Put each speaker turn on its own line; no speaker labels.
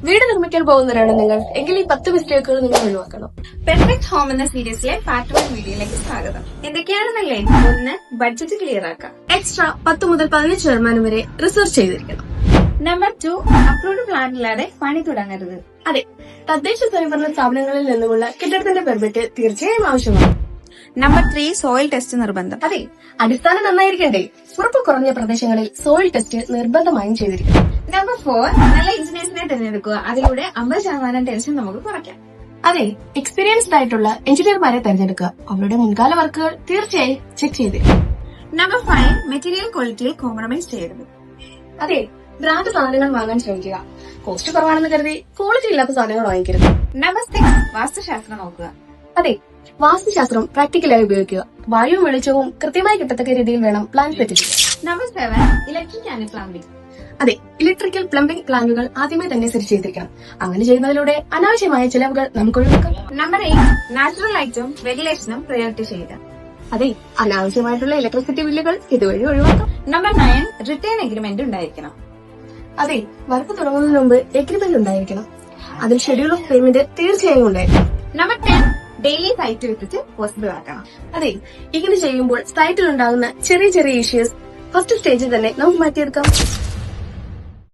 വീട് നിർമ്മിക്കാൻ പോകുന്നവരാണ് നിങ്ങൾ എങ്കിൽ ഈ 10 മിസ്റ്റേക്കുകൾ നിങ്ങൾ ഒഴിവാക്കണം.
പെർഫെക്റ്റ് ഹോം എന്ന സീരീസിലെ പാർട്ട് 1 വീഡിയോയിലേക്ക് സ്വാഗതം. എന്തൊക്കെയാണെന്നല്ലേ? 1. ബഡ്ജറ്റ് ക്ലിയർ ആക്കാം.
എക്സ്ട്രാ 10 മുതൽ 15% വരെ റിസർച്ച് ചെയ്തിരിക്കണം.
നമ്പർ 2. അപ്രൂവ്ഡ് പ്ലാൻ ഇല്ലാതെ പണി തുടങ്ങരുത്.
അതെ, തദ്ദേശ സ്വയംഭരണ സ്ഥാപനങ്ങളിൽ നിന്നുമുള്ള കെട്ടിടത്തിന്റെ പെർമിറ്റ് തീർച്ചയായും ആവശ്യമാണ്.
നമ്പർ 3. സോയിൽ ടെസ്റ്റ് നിർബന്ധം.
അതെ, അടിസ്ഥാനം നന്നായിരിക്കണ്ടേ? ഉറപ്പ് കുറഞ്ഞ പ്രദേശങ്ങളിൽ സോയിൽ ടെസ്റ്റ് നിർബന്ധമായും ചെയ്തിരിക്കണം.
നമ്പർ 4. നല്ല എഞ്ചിനീയേഴ്സിനെ തിരഞ്ഞെടുക്കുക. അതിലൂടെ 50% ടെൻഷൻ നമുക്ക് കുറയ്ക്കാം.
അതെ, എക്സ്പീരിയൻസ്ഡ് ആയിട്ടുള്ള എഞ്ചിനീയർമാരെ തിരഞ്ഞെടുക്കുക. അവരുടെ മുൻകാല വർക്കുകൾ തീർച്ചയായും ചെക്ക് ചെയ്തിരിക്കണം.
നമ്പർ 5. മെറ്റീരിയൽ ക്വാളിറ്റിയിൽ കോംപ്രമൈസ് ചെയ്യരുത്.
അതെ, ബ്രാൻഡ് സാധനങ്ങൾ വാങ്ങാൻ ശ്രമിക്കുക. കോസ്റ്റ് കുറവാണെന്ന് കരുതി ക്വാളിറ്റി ഇല്ലാത്ത സാധനങ്ങൾ വാങ്ങിക്കരുത്.
നമ്പർ 6. വാസ്തുശാസ്ത്രം നോക്കുക.
അതെ, വാസ്തുശാസ്ത്രം പ്രാക്ടിക്കലായി ഉപയോഗിക്കുക. വായുവും വെളിച്ചവും കൃത്യമായി കിട്ടത്തക്ക രീതിയിൽ വേണം പ്ലാൻ സെറ്റ് ചെയ്യാൻ.
നമ്പർ 7. Electric and plumbing.
അതെ, ഇലക്ട്രിക്കൽ പ്ലംബിംഗ് പ്ലാനുകൾ ആദ്യമേ തന്നെ സെറ്റ് ചെയ്തിരിക്കണം. അങ്ങനെ ചെയ്യുന്നതിലൂടെ അനാവശ്യമായ ചിലവുകൾ നമുക്ക് ഒഴിവാക്കാം.
നമ്പർ 8. നാച്ചുറൽ ലൈറ്റും റെഗുലേഷനും പ്രയോറിറ്റി ചെയ്യുക.
അതെ, അനാവശ്യമായിട്ടുള്ള ഇലക്ട്രിസിറ്റി ബില്ലുകൾ ഇതുവഴി ഒഴിവാക്കാം.
നമ്പർ 9. റിട്ടേൺ എഗ്രിമെന്റ് ഉണ്ടായിരിക്കണം.
അതെ, വർക്ക് തുടങ്ങുന്നതിന് മുമ്പ് എഗ്രിമെന്റ് ഉണ്ടായിരിക്കണം. അതിൽ ഷെഡ്യൂൾ ഓഫ് പേയ്മെന്റ് തീർച്ചയായും ഉണ്ടായിരിക്കണം.
Number 10. Daily site visit possible ആക്കണം.
അതെ, ഇങ്ങനെ ചെയ്യുമ്പോൾ സൈറ്റിൽ ഉണ്ടാകുന്ന ചെറിയ ചെറിയ ഇഷ്യൂസ് ഫസ്റ്റ് സ്റ്റേജിൽ തന്നെ നമുക്ക് മാറ്റിയെടുക്കാം.